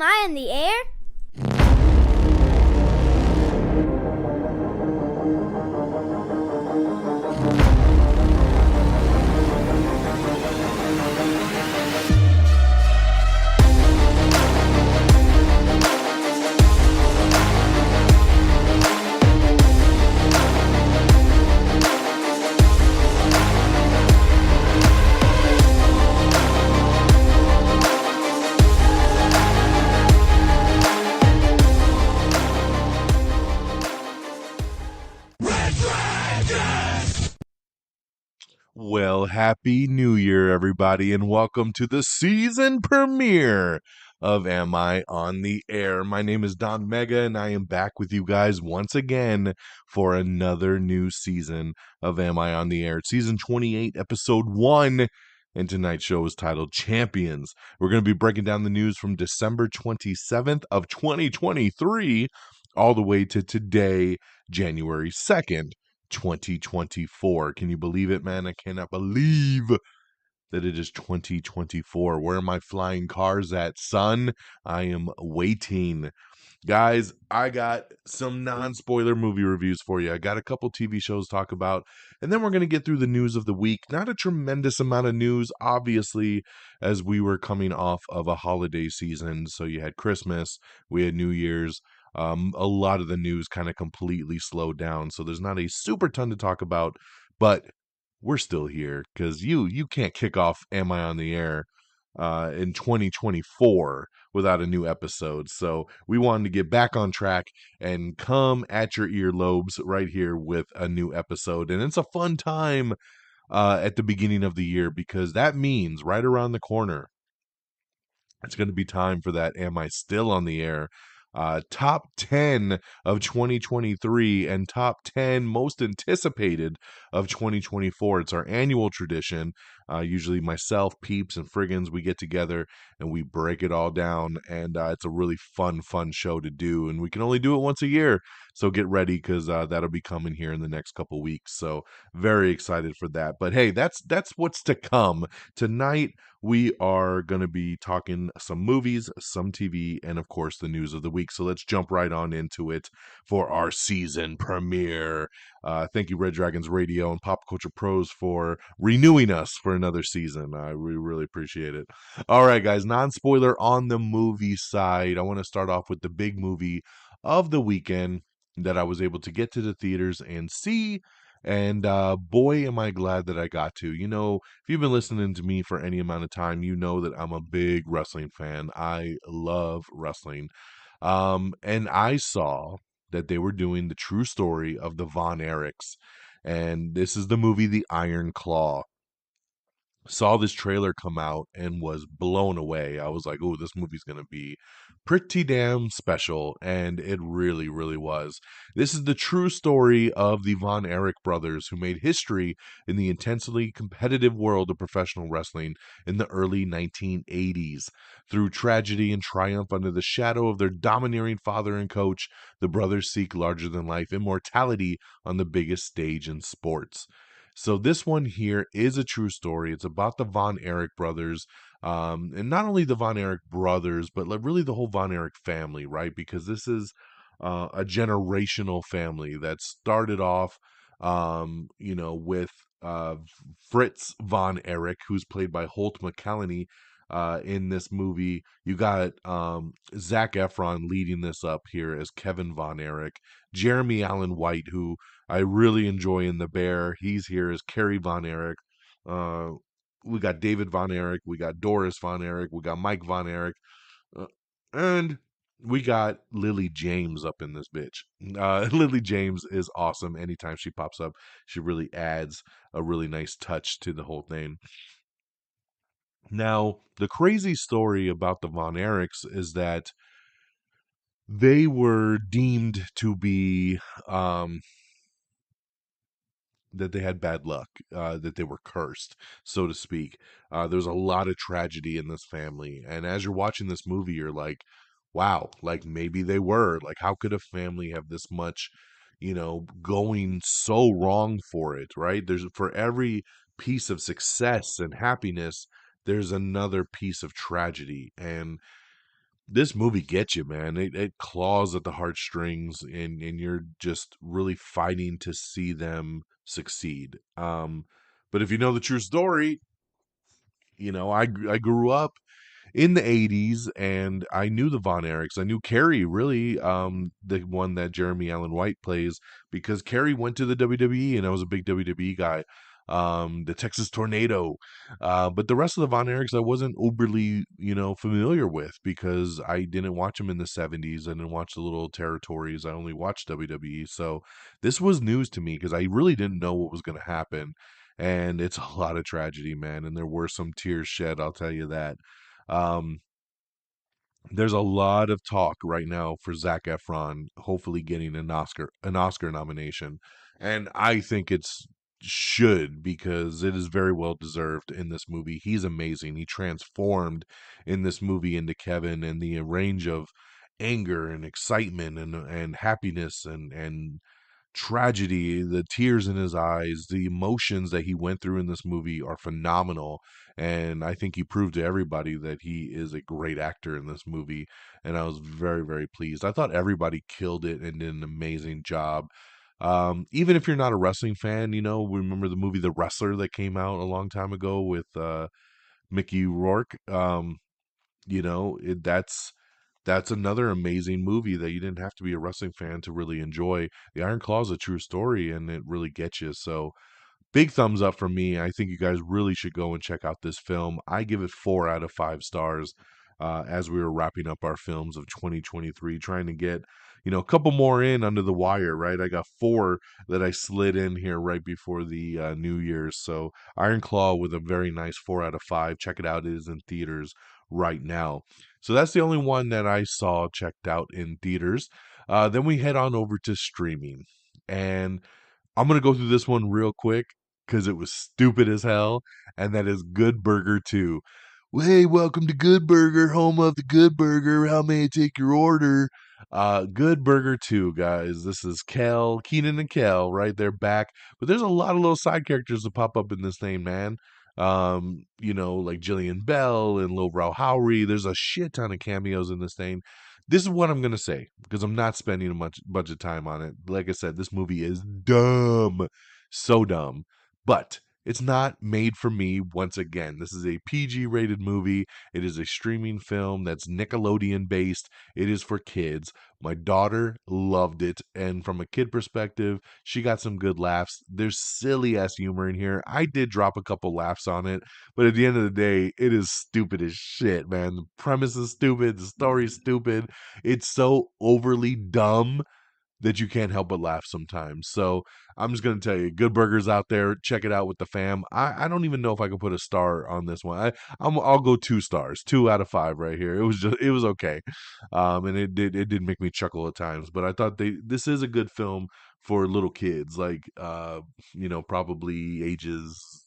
I in the air? Well, happy New Year, everybody, and welcome to the season premiere of Am I on the Air? My name is Don Mega, and I am back with you guys once again for another new season of Am I on the Air? Season 28, Episode 1, and tonight's show is titled Champions. We're going to be breaking down the news from December 27th of 2023 all the way to today, January 2nd. 2024. Can you believe it, man? I cannot believe that it is 2024. Where are my flying cars at, son? I am waiting. Guys, I got some non-spoiler movie reviews for you. I got a couple TV shows to talk about, and then we're going to get through the news of the week. Not a tremendous amount of news, obviously, as we were coming off of a holiday season. So you had Christmas, we had New Year's. A lot of the news kind of completely slowed down, so there's not a super ton to talk about, but we're still here because you can't kick off Am I on the Air in 2024 without a new episode. So we wanted to get back on track and come at your earlobes right here with a new episode. And it's a fun time at the beginning of the year because that means right around the corner, it's going to be time for that Am I Still on the Air? Top 10 of 2023 and top 10 most anticipated of 2024. It's our annual tradition. Usually myself, Peeps, and Friggins, we get together and we break it all down. And it's a really fun show to do. And we can only do it once a year. So get ready because that'll be coming here in the next couple weeks. So very excited for that. But hey, that's what's to come. Tonight, we are going to be talking some movies, some TV, and of course the news of the week. So let's jump right on into it for our season premiere. Thank you, Red Dragons Radio and Pop Culture Pros, for renewing us for another season. We really appreciate it. All right, guys, non-spoiler on the movie side. I want to start off with the big movie of the weekend that I was able to get to the theaters and see. And boy, am I glad that I got to. You know, if you've been listening to me for any amount of time, you know that I'm a big wrestling fan. I love wrestling. And I saw that they were doing the true story of the Von Erichs. And this is the movie The Iron Claw. Saw this trailer come out and was blown away. I was like, oh, this movie's going to be pretty damn special. And it really, really was. This is the true story of the Von Erich brothers who made history in the intensely competitive world of professional wrestling in the early 1980s. Through tragedy and triumph under the shadow of their domineering father and coach, the brothers seek larger than life immortality on the biggest stage in sports. So this one here is a true story. It's about the Von Erich brothers, and not only the Von Erich brothers, but like really the whole Von Erich family, right? Because this is a generational family that started off, with Fritz Von Erich, who's played by Holt McCallany. In this movie, you got Zac Efron leading this up here as Kevin Von Erich, Jeremy Allen White, who I really enjoy in The Bear. He's here as Kerry Von Erich. Uh, we got David Von Erich. We got Doris Von Erich. We got Mike Von Erich. And we got Lily James up in this bitch. Lily James is awesome. Anytime she pops up, she really adds a really nice touch to the whole thing. Now, the crazy story about the Von Erichs is that they were deemed to be that they had bad luck, that they were cursed, so to speak. There's a lot of tragedy in this family. And as you're watching this movie, you're like, wow, like maybe they were. Like, how could a family have this much, going so wrong for it, right? There's for every piece of success and happiness, there's another piece of tragedy. And This movie gets you, man. It claws at the heartstrings, and you're just really fighting to see them succeed. But if you know the true story, I grew up in the 80s, and I knew the Von Erichs. I knew Carrie, really, the one that Jeremy Allen White plays, because Carrie went to the WWE, and I was a big WWE guy. The Texas Tornado. But the rest of the Von Erichs I wasn't overly, familiar with, because I didn't watch them in the 70s. I didn't watch the Little Territories. I only watched WWE. So this was news to me, because I really didn't know what was going to happen. And it's a lot of tragedy, man. And there were some tears shed, I'll tell you that. Um, there's a lot of talk right now for Zac Efron hopefully getting an Oscar nomination, and I think it's should, because it is very well deserved in this movie. He's amazing. He transformed in this movie into Kevin, and the range of anger and excitement and happiness and tragedy, the tears in his eyes, the emotions that he went through in this movie are phenomenal. And I think he proved to everybody that he is a great actor in this movie. And I was very, very pleased. I thought everybody killed it and did an amazing job. Even if you're not a wrestling fan, remember the movie The Wrestler that came out a long time ago with Mickey Rourke. That's another amazing movie that you didn't have to be a wrestling fan to really enjoy. The Iron Claw is a true story, and it really gets you. So big thumbs up from me. I think you guys really should go and check out this film. I give it 4 out of 5 stars. As we were wrapping up our films of 2023, trying to get a couple more in under the wire. Right, I got 4 that I slid in here right before the New Year's. So Iron Claw with a very nice 4 out of 5. Check it out; it is in theaters right now. So that's the only one that I saw checked out in theaters. Then we head on over to streaming, and I'm gonna go through this one real quick because it was stupid as hell, and that is Good Burger 2. Well, hey, welcome to Good Burger, home of the Good Burger. How may I take your order? Good Burger 2, guys. This is Keenan and Kel, right? They're back. But there's a lot of little side characters that pop up in this thing, man. Like Jillian Bell and Lil Rel Howery. There's a shit ton of cameos in this thing. This is what I'm gonna say, because I'm not spending a much bunch of time on it. Like I said, this movie is dumb, so dumb. But it's not made for me. Once again, this is a PG rated movie. It is a streaming film that's Nickelodeon based. It is for kids. My daughter loved it, and from a kid perspective, she got some good laughs. There's silly ass humor in here. I did drop a couple laughs on it, but at the end of the day, it is stupid as shit, man. The premise is stupid, the story's stupid. It's so overly dumb that you can't help but laugh sometimes. So I'm just gonna tell you, Good Burgers out there. Check it out with the fam. I don't even know if I can put a star on this one. I'll go 2 stars, 2 out of 5 right here. It was okay, and it did make me chuckle at times. But I thought this is a good film for little kids, like probably ages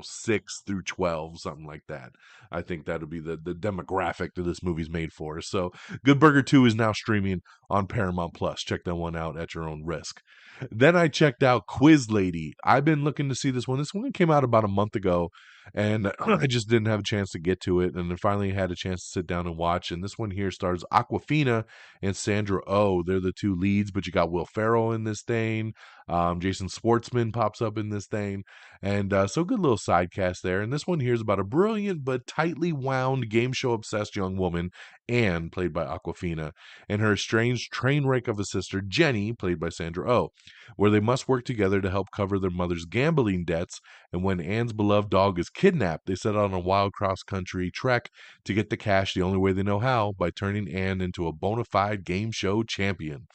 6 through 12, something like that. I think that'll be the demographic that this movie's made for. So Good Burger 2 is now streaming on Paramount Plus. Check that one out at your own risk. Then I checked out Quiz Lady. I've been looking to see this one. This one came out about a month ago, and I just didn't have a chance to get to it. And then finally had a chance to sit down and watch. And this one here stars Aquafina and Sandra Oh. They're the 2 leads, but you got Will Ferrell in this thing. Jason Schwartzman pops up in this thing. And so good little side cast there. And this one here is about a brilliant but tightly wound game show obsessed young woman, Anne, played by Aquafina, and her estranged train wreck of a sister, Jenny, played by Sandra Oh, where they must work together to help cover their mother's gambling debts. And when Anne's beloved dog is kidnapped, they set out on a wild cross country trek to get the cash the only way they know how, by turning Anne into a bona fide game show champion.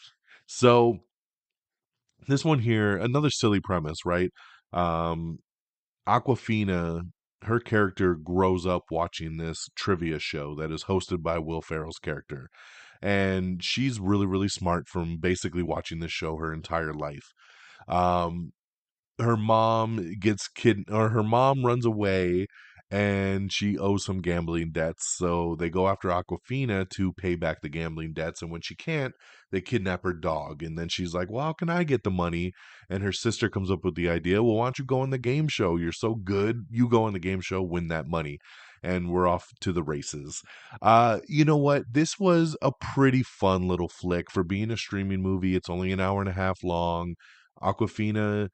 So this one here, another silly premise, right? Um, Aquafina, her character grows up watching this trivia show that is hosted by Will Ferrell's character. And she's really, really smart from basically watching this show her entire life. Um, her mom runs away, and she owes some gambling debts. So they go after Aquafina to pay back the gambling debts. And when she can't, they kidnap her dog. And then she's like, well, how can I get the money? And her sister comes up with the idea, well, why don't you go on the game show? You're so good. You go on the game show, win that money. And we're off to the races. You know what? This was a pretty fun little flick for being a streaming movie. It's only an hour and a half long. Aquafina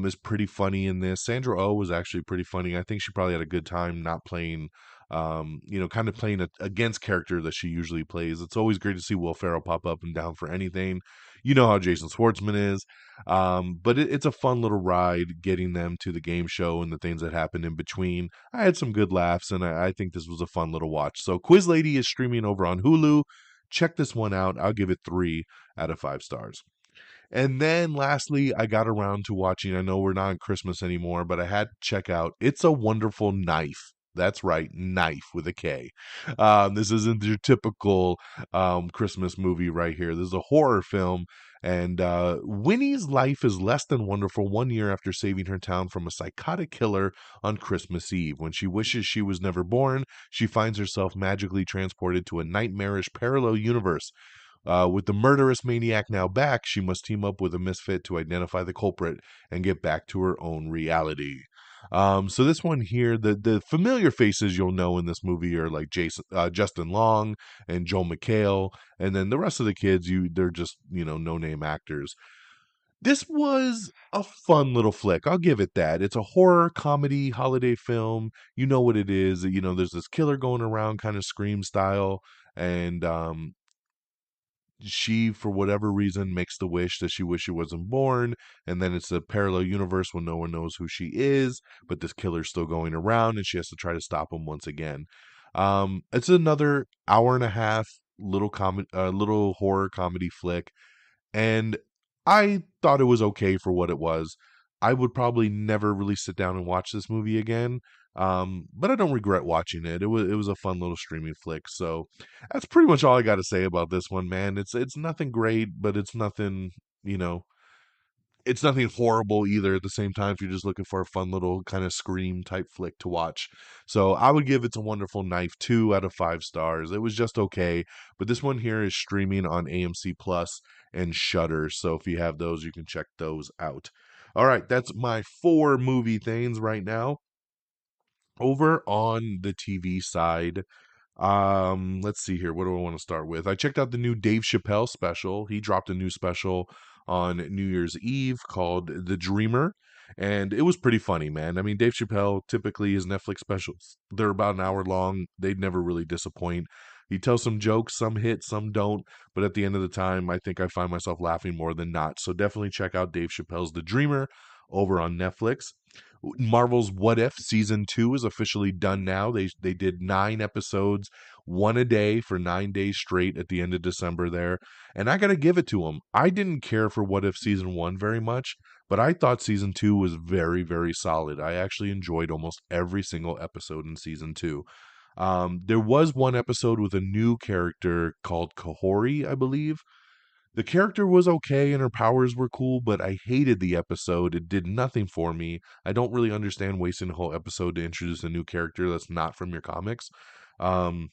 is pretty funny in this. Sandra Oh was actually pretty funny. I think she probably had a good time not playing, kind of playing against character that she usually plays. It's always great to see Will Ferrell pop up and down for anything. You know how Jason Schwartzman is. But it's a fun little ride getting them to the game show and the things that happen in between. I had some good laughs, and I think this was a fun little watch. So Quiz Lady is streaming over on Hulu. Check this one out. I'll give it 3 out of 5 stars. And then lastly, I got around to watching, I know we're not on Christmas anymore, but I had to check out It's a Wonderful Knife. That's right, knife with a K. This isn't your typical Christmas movie right here. This is a horror film, and Winnie's life is less than wonderful 1 year after saving her town from a psychotic killer on Christmas Eve. When she wishes she was never born, she finds herself magically transported to a nightmarish parallel universe. With the murderous maniac now back, she must team up with a misfit to identify the culprit and get back to her own reality. So this one here, the familiar faces you'll know in this movie are like Justin Long and Joel McHale, and then the rest of the kids, they're just no name actors. This was a fun little flick. I'll give it that. It's a horror comedy holiday film. You know what it is. There's this killer going around, kind of Scream style, and she, for whatever reason, makes the wish that she wished she wasn't born, and then it's a parallel universe when no one knows who she is, but this killer's still going around, and she has to try to stop him once again. It's another hour and a half little horror comedy flick, and I thought it was okay for what it was. I would probably never really sit down and watch this movie again, but I don't regret watching it. It was a fun little streaming flick. So that's pretty much all I got to say about this one, man. It's nothing great, but you know, it's nothing horrible either at the same time if you're just looking for a fun little kind of Scream type flick to watch. So I would give It's a Wonderful Knife 2 out of 5 stars. It was just okay, but this one here is streaming on AMC Plus and Shudder. So if you have those, you can check those out. All right, that's my 4 movie things right now. Over on the TV side, let's see here. What do I want to start with? I checked out the new Dave Chappelle special. He dropped a new special on New Year's Eve called The Dreamer, and it was pretty funny, man. I mean, Dave Chappelle, typically his Netflix specials, they're about an hour long. They'd never really disappoint. He tells some jokes, some hit, some don't, but at the end of the time, I think I find myself laughing more than not. So definitely check out Dave Chappelle's The Dreamer over on Netflix. Marvel's What If season 2 is officially done now. They did 9 episodes, one a day for 9 days straight at the end of December there. And I got to give it to them. I didn't care for What If season 1 very much, but I thought season 2 was very, very solid. I actually enjoyed almost every single episode in season 2. There was one episode with a new character called Kahori, I believe. The character was okay and her powers were cool, but I hated the episode. It did nothing for me. I don't really understand wasting a whole episode to introduce a new character that's not from your comics. Um,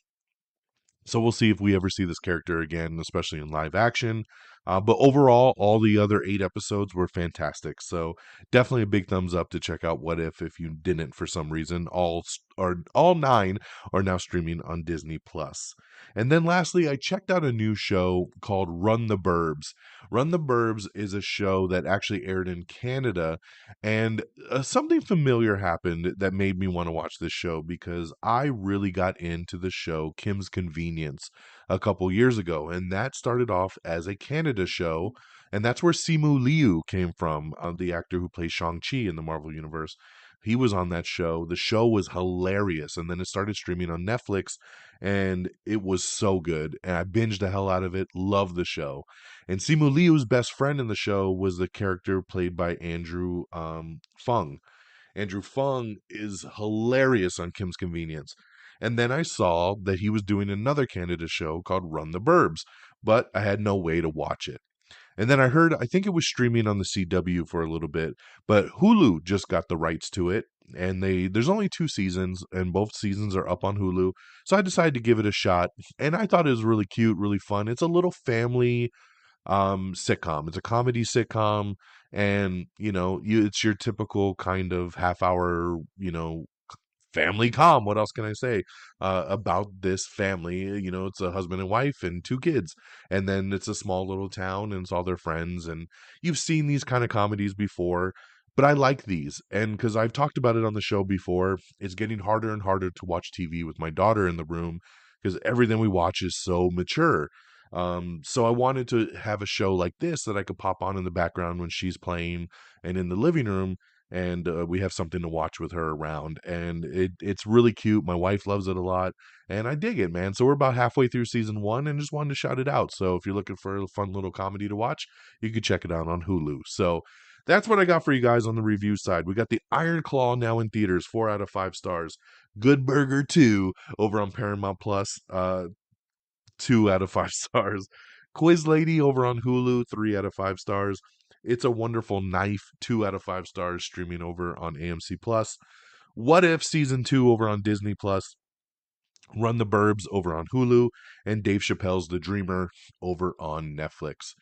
so we'll see if we ever see this character again, especially in live action. But overall, all the other 8 episodes were fantastic. So definitely a big thumbs up to check out What If you didn't for some reason. All 9 are now streaming on Disney Plus. And then lastly, I checked out a new show called Run the Burbs. Run the Burbs is a show that actually aired in Canada, and something familiar happened that made me want to watch this show because I really got into the show Kim's Convenience a couple years ago. And that started off as a Canada show. And that's where Simu Liu came from, the actor who plays Shang-Chi in the Marvel Universe. He was on that show. The show was hilarious. And then it started streaming on Netflix. And it was so good. And I binged the hell out of it. Loved the show. And Simu Liu's best friend in the show was the character played by Andrew Fung. Andrew Fung is hilarious on Kim's Convenience. And then I saw that he was doing another Canada show called Run the Burbs, but I had no way to watch it. And then I think it was streaming on the CW for a little bit, but Hulu just got the rights to it. and there's only 2 seasons, and both seasons are up on Hulu. So I decided to give it a shot, and I thought it was really cute, really fun. It's a little family sitcom. It's a comedy sitcom, and it's your typical kind of half hour, family com. What else can I say about this family? It's a husband and wife and 2 kids, and then it's a small little town, and it's all their friends. And you've seen these kind of comedies before, but I like these, and because I've talked about it on the show before, it's getting harder and harder to watch TV with my daughter in the room because everything we watch is so mature. So I wanted to have a show like this that I could pop on in the background when she's playing and in the living room, and we have something to watch with her around, and it's really cute. My wife loves it a lot, and I dig it, man. So we're about halfway through season 1, and just wanted to shout it out. So if you're looking for a fun little comedy to watch, you could check it out on Hulu. So that's what I got for you guys on the review side. We got the Iron Claw now in theaters, 4 out of 5 stars. Good Burger 2 over on Paramount Plus, 2 out of 5 stars. Quiz Lady over on Hulu, 3 out of 5 stars. It's a Wonderful Knife, 2 out of 5 stars, streaming over on AMC Plus. What If Season 2 over on Disney Plus. Run the Burbs over on Hulu, and Dave Chappelles The Dreamer over on Netflix.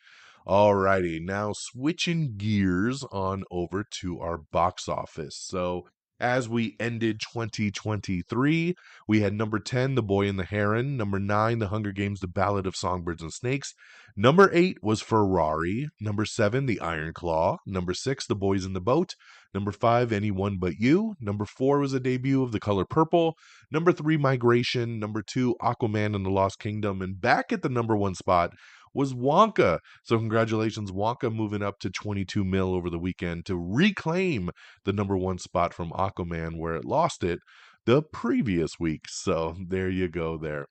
Alrighty, now switching gears on over to our box office. So, as we ended 2023, we had number 10, The Boy and the Heron. Number 9, The Hunger Games, The Ballad of Songbirds and Snakes. Number 8 was Ferrari. Number 7, The Iron Claw. Number 6, The Boys in the Boat. Number 5, Anyone But You. Number 4 was a debut of The Color Purple. Number 3, Migration. Number 2, Aquaman and the Lost Kingdom. And back at the number 1 spot was Wonka. So congratulations, Wonka, moving up to 22 mil over the weekend to reclaim the number 1 spot from Aquaman, where it lost it the previous week. So there you go there.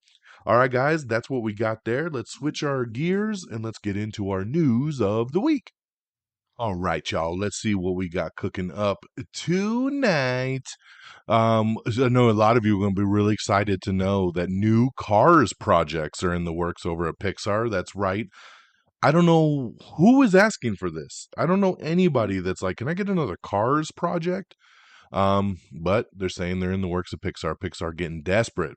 All right, guys, that's what we got there. Let's switch our gears and let's get into our news of the week. All right, y'all, let's see what we got cooking up tonight. So I know a lot of you are going to be really excited to know that new Cars projects are in the works over at Pixar. That's right. I don't know who is asking for this. I don't know anybody that's like, can I get another Cars project? But they're saying they're in the works of Pixar. Pixar getting desperate.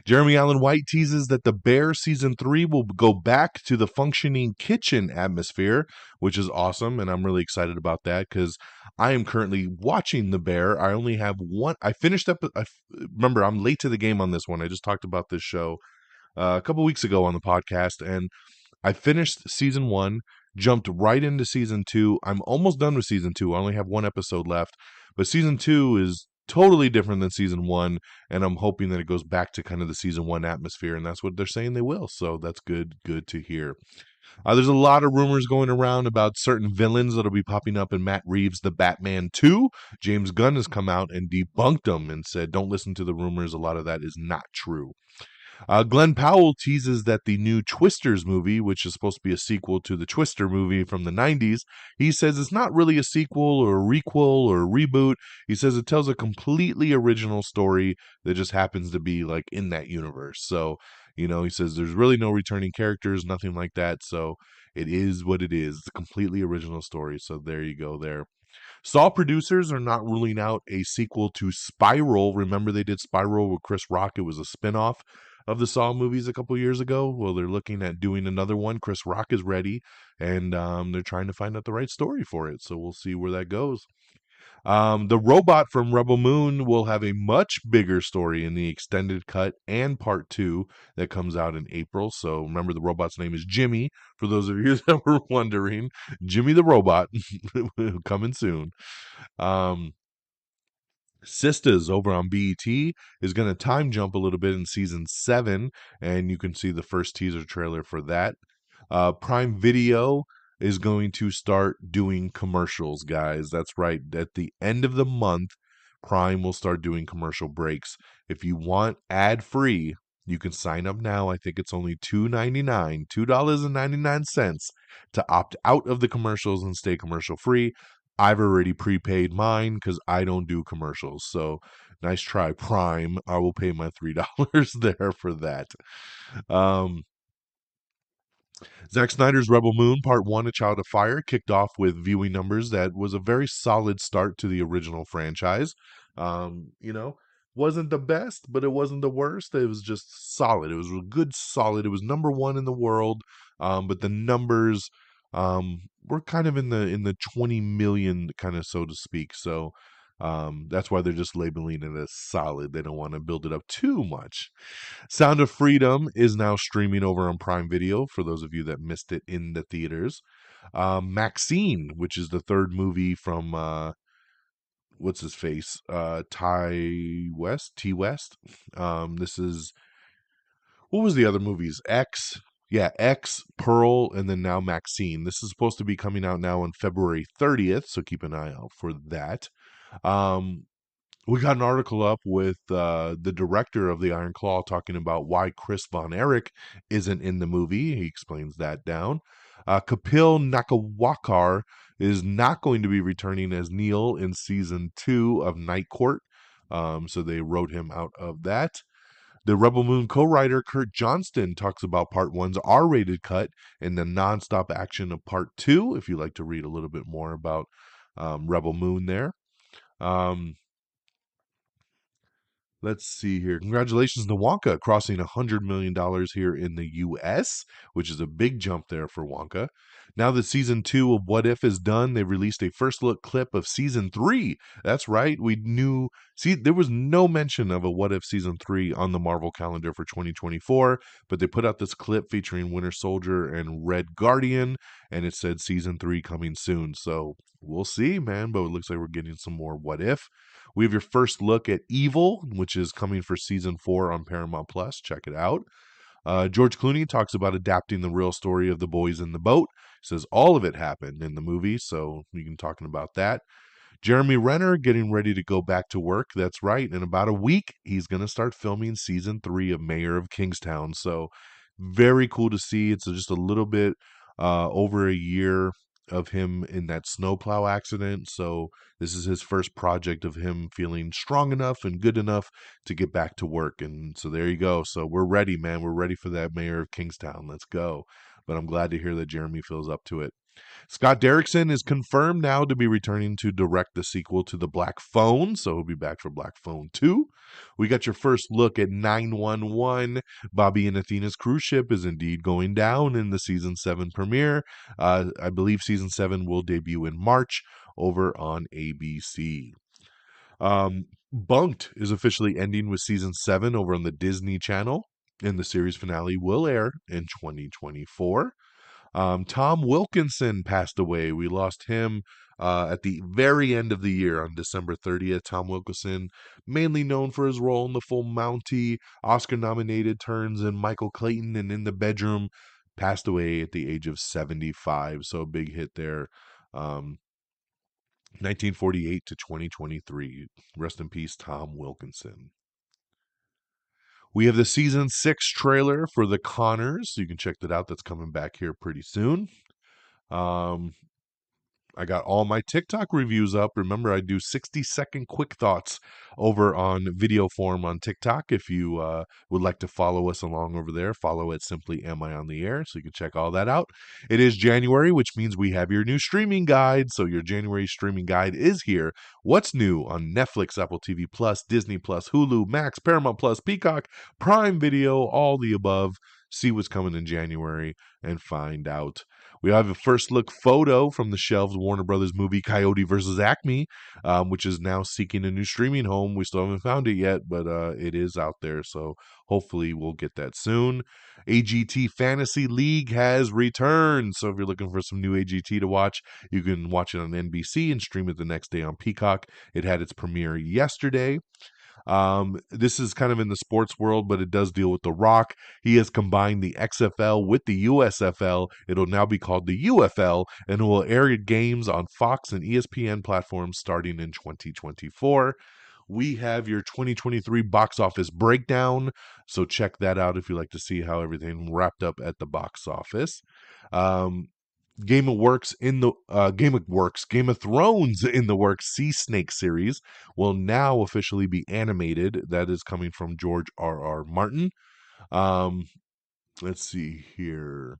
Jeremy Allen White teases that The Bear season 3 will go back to the functioning kitchen atmosphere, which is awesome, and I'm really excited about that because I am currently watching The Bear. I only have one. I finished up. Remember, I'm late to the game on this one. I just talked about this show a couple weeks ago on the podcast, and I finished season 1, jumped right into season 2. I'm almost done with season 2. I only have one episode left, but season 2 is totally different than season 1, and I'm hoping that it goes back to kind of the season 1 atmosphere, and that's what they're saying they will. So that's good to hear. There's a lot of rumors going around about certain villains that'll be popping up in Matt Reeves' The Batman 2. James Gunn has come out and debunked them and said, don't listen to the rumors. A lot of that is not true. Glenn Powell teases that the new Twisters movie, which is supposed to be a sequel to the Twister movie from the 90s, he says it's not really a sequel or a requel or a reboot. He says it tells a completely original story that just happens to be like in that universe. So, he says there's really no returning characters, nothing like that. So it is what it is. It's a completely original story. So there you go there. Saw producers are not ruling out a sequel to Spiral. Remember they did Spiral with Chris Rock? It was a spinoff of the Saw movies a couple years ago. Well, they're looking at doing another one. Chris Rock is ready, and they're trying to find out the right story for it. So we'll see where that goes. The robot from Rebel Moon will have a much bigger story in the extended cut and part 2 that comes out in April. So remember, the robot's name is Jimmy. For those of you that were wondering, Jimmy the robot coming soon. Sisters over on BET is going to time jump a little bit in season 7, and you can see the first teaser trailer for that. Prime Video is going to start doing commercials, guys. That's right. At the end of the month, Prime will start doing commercial breaks. If you want ad-free, you can sign up now. I think it's only $2.99, $2.99 to opt out of the commercials and stay commercial free. I've already prepaid mine because I don't do commercials. So nice try, Prime. I will pay my $3 there for that. Zack Snyder's Rebel Moon Part 1, A Child of Fire, kicked off with viewing numbers that was a very solid start to the original franchise. You know, wasn't the best, but it wasn't the worst. It was just solid. It was a good solid. It was number one in the world, but the numbers were kind of in the 20 million kind of, so to speak. So that's why they're just labeling it as solid. They don't want to build it up too much. Sound of Freedom is now streaming over on Prime Video for those of you that missed it in the theaters. Maxine, which is the third movie from what's his face? T West. This is, what was the other movies? X. Yeah, X, Pearl, and then now Maxine. This is supposed to be coming out now on February 30th, so keep an eye out for that. Um, we got an article up with the director of the Iron Claw talking about why Chris Von Erich isn't in the movie. He explains that down. Kapil Nakawakar is not going to be returning as Neil in season 2 of Night Court. So they wrote him out of that. The Rebel Moon co-writer Kurt Johnston talks about Part 1's R-rated cut and the nonstop action of Part 2, if you'd like to read a little bit more about Rebel Moon there. Let's see here. Congratulations to Wonka crossing $100 million here in the U.S., which is a big jump there for Wonka. Now that season 2 of What If is done, they released a first look clip of season 3. That's right. We knew. See, there was no mention of a What If season 3 on the Marvel calendar for 2024, but they put out this clip featuring Winter Soldier and Red Guardian, and it said season 3 coming soon. So we'll see, man, but it looks like we're getting some more What If. We have your first look at Evil, which is coming for season 4 on Paramount Plus. Check it out. George Clooney talks about adapting the real story of the boys in the boat. Says all of it happened in the movie, so we can talking about that. Jeremy Renner getting ready to go back to work. That's right. In about a week, he's going to start filming season 3 of Mayor of Kingstown. So very cool to see. It's just a little bit over a year of him in that snowplow accident. So this is his first project of him feeling strong enough and good enough to get back to work. And so there you go. So we're ready, man. We're ready for that Mayor of Kingstown. Let's go. But I'm glad to hear that Jeremy feels up to it. Scott Derrickson is confirmed now to be returning to direct the sequel to The Black Phone, so he'll be back for Black Phone 2. We got your first look at 911. Bobby and Athena's cruise ship is indeed going down in the season 7 premiere. I believe season 7 will debut in March over on ABC. Bunked is officially ending with season 7 over on the Disney Channel, and the series finale will air in 2024. Tom Wilkinson passed away. We lost him at the very end of the year on December 30th. Tom Wilkinson, mainly known for his role in The Full Monty, Oscar-nominated turns in Michael Clayton and In the Bedroom, passed away at the age of 75. So a big hit there. 1948 to 2023. Rest in peace, Tom Wilkinson. We have the season 6 trailer for The Conners. So you can check that out. That's coming back here pretty soon. I got all my TikTok reviews up. Remember, I do 60-second quick thoughts over on video form on TikTok. If you would like to follow us along over there, follow it simply Am I on the Air, so you can check all that out. It is January, which means we have your new streaming guide. So your January streaming guide is here. What's new on Netflix, Apple TV Plus, Disney Plus, Hulu, Max, Paramount Plus, Peacock, Prime Video, all the above. See what's coming in January and find out. We have a first look photo from the shelved Warner Brothers movie Coyote vs. Acme, which is now seeking a new streaming home. We still haven't found it yet, but it is out there. So hopefully we'll get that soon. AGT Fantasy League has returned. So if you're looking for some new AGT to watch, you can watch it on NBC and stream it the next day on Peacock. It had its premiere yesterday. This is kind of in the sports world, but it does deal with The Rock. He has combined the XFL with the USFL. It'll now be called the UFL, and it will air games on Fox and ESPN platforms starting in 2024. We have your 2023 box office breakdown, so check that out if you like to see how everything wrapped up at the box office. Game of Thrones in the works Sea Snake series will now officially be animated. That is coming from George R.R. Martin. Let's see here.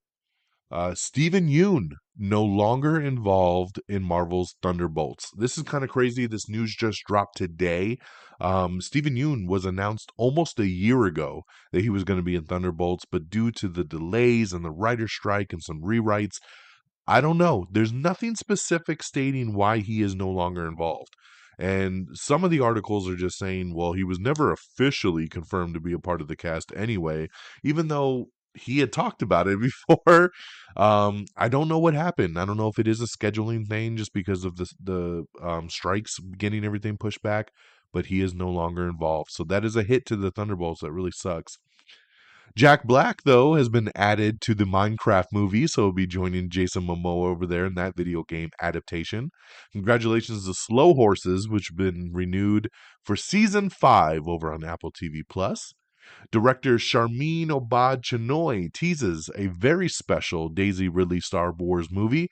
Steven Yeun no longer involved in Marvel's Thunderbolts. This is kind of crazy. This news just dropped today. Steven Yeun was announced almost a year ago that he was going to be in Thunderbolts, but due to the delays and the writer strike and some rewrites, I don't know. There's nothing specific stating why he is no longer involved. And some of the articles are just saying, well, he was never officially confirmed to be a part of the cast anyway, even though he had talked about it before. I don't know what happened. I don't know if it is a scheduling thing just because of the strikes getting everything pushed back, but he is no longer involved. So that is a hit to the Thunderbolts. That really sucks. Jack Black, though, has been added to the Minecraft movie, so he'll be joining Jason Momoa over there in that video game adaptation. Congratulations to Slow Horses, which have been renewed for season 5 over on Apple TV Plus. Director Sharmeen Obad-Chinoy teases a very special Daisy Ridley Star Wars movie.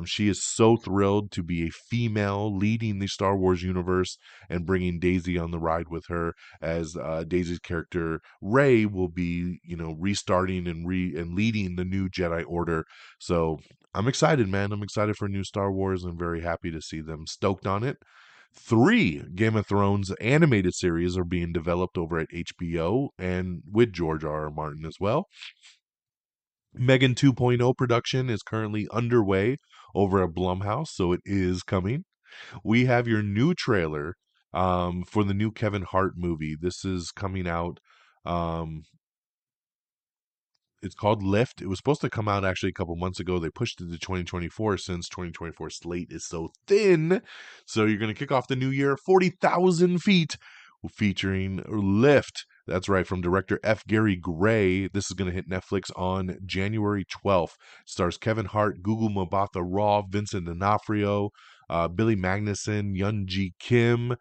She is so thrilled to be a female leading the Star Wars universe and bringing Daisy on the ride with her, as Daisy's character Rey will be, restarting and leading the new Jedi Order. So I'm excited, man. I'm excited for new Star Wars and very happy to see them stoked on it. 3 Game of Thrones animated series are being developed over at HBO and with George R. R. Martin as well. Megan 2.0 production is currently underway over at Blumhouse, so it is coming. We have your new trailer for the new Kevin Hart movie. This is coming out. It's called Lift. It was supposed to come out actually a couple months ago. They pushed it to 2024 since 2024 slate is so thin. So you're going to kick off the new year 40,000 feet featuring Lift. That's right, from director F. Gary Gray. This is going to hit Netflix on January 12th. Stars Kevin Hart, Gugu Mbatha Raw, Vincent D'Onofrio, Billy Magnuson, Yoon Ji Kim,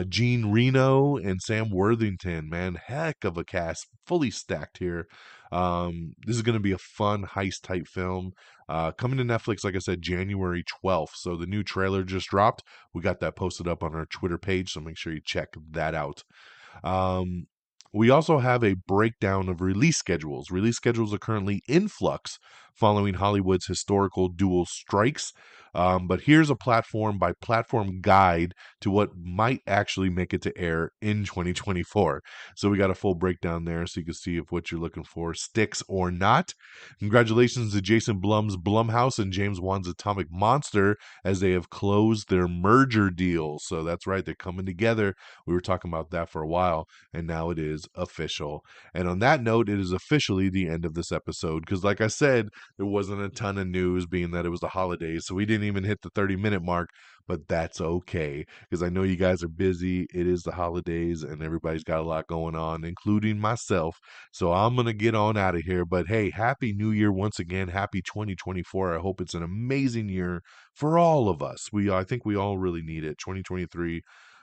Jean Reno, and Sam Worthington. Man, heck of a cast. Fully stacked here. This is going to be a fun heist type film. Coming to Netflix, like I said, January 12th. So the new trailer just dropped. We got that posted up on our Twitter page, so make sure you check that out. We also have a breakdown of release schedules. Release schedules are currently in flux following Hollywood's historical dual strikes. But here's a platform by platform guide to what might actually make it to air in 2024. So we got a full breakdown there so you can see if what you're looking for sticks or not. Congratulations to Jason Blum's Blumhouse and James Wan's Atomic Monster as they have closed their merger deal. So that's right, they're coming together. We were talking about that for a while, and now it is official. And on that note, it is officially the end of this episode because, like I said, there wasn't a ton of news being that it was the holidays, so we didn't even hit the 30-minute mark, but that's okay because I know you guys are busy. It is the holidays and everybody's got a lot going on, including myself. So I'm going to get on out of here. But hey, Happy New Year once again. Happy 2024. I hope it's an amazing year for all of us. I think we all really need it. 2023,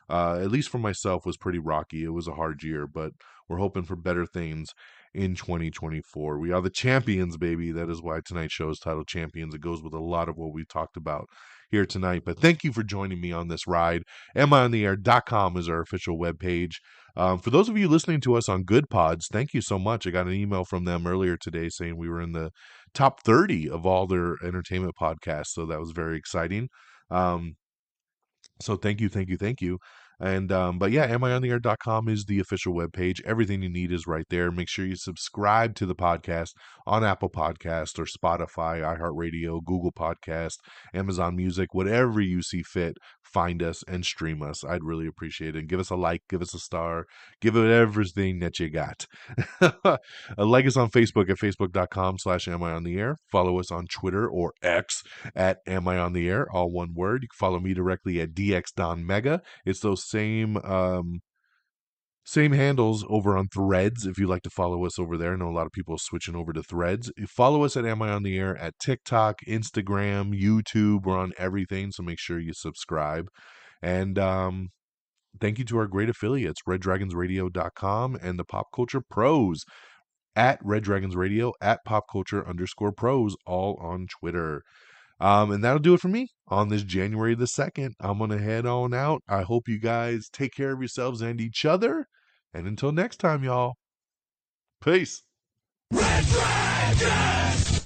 at least for myself, was pretty rocky. It was a hard year, but we're hoping for better things in 2024. We are the champions, baby. That is why tonight's show is titled Champions. It goes with a lot of what we talked about here tonight. But thank you for joining me on this ride. AmIOnTheAir.com is our official webpage. For those of you listening to us on Good Pods, thank you so much. I got an email from them earlier today saying we were in the top 30 of all their entertainment podcasts. So that was very exciting. So thank you, thank you, thank you. And but yeah, amiontheair.com is the official webpage. Everything you need is right there. Make sure you subscribe to the podcast on Apple Podcast or Spotify, iHeartRadio, Google Podcast, Amazon Music, whatever you see fit. Find us and stream us. I'd really appreciate it. And give us a like, give us a star, give it everything that you got. Like us on Facebook at facebook.com/amiontheair. Follow us on Twitter or X at Am I on the Air, all one word. You can follow me directly at DXDonMega. It's those same handles over on Threads if you'd like to follow us over there. I know a lot of people are switching over to Threads. Follow us at Am I on the Air at TikTok, Instagram, YouTube. We're on everything, so make sure you subscribe. And thank you to our great affiliates, RedDragonsRadio.com and the Pop Culture Pros at Red Dragons Radio, at PopCulture_Pros, all on Twitter. And that'll do it for me on this January the 2nd. I'm going to head on out. I hope you guys take care of yourselves and each other. And until next time, y'all, peace. Red Dragons!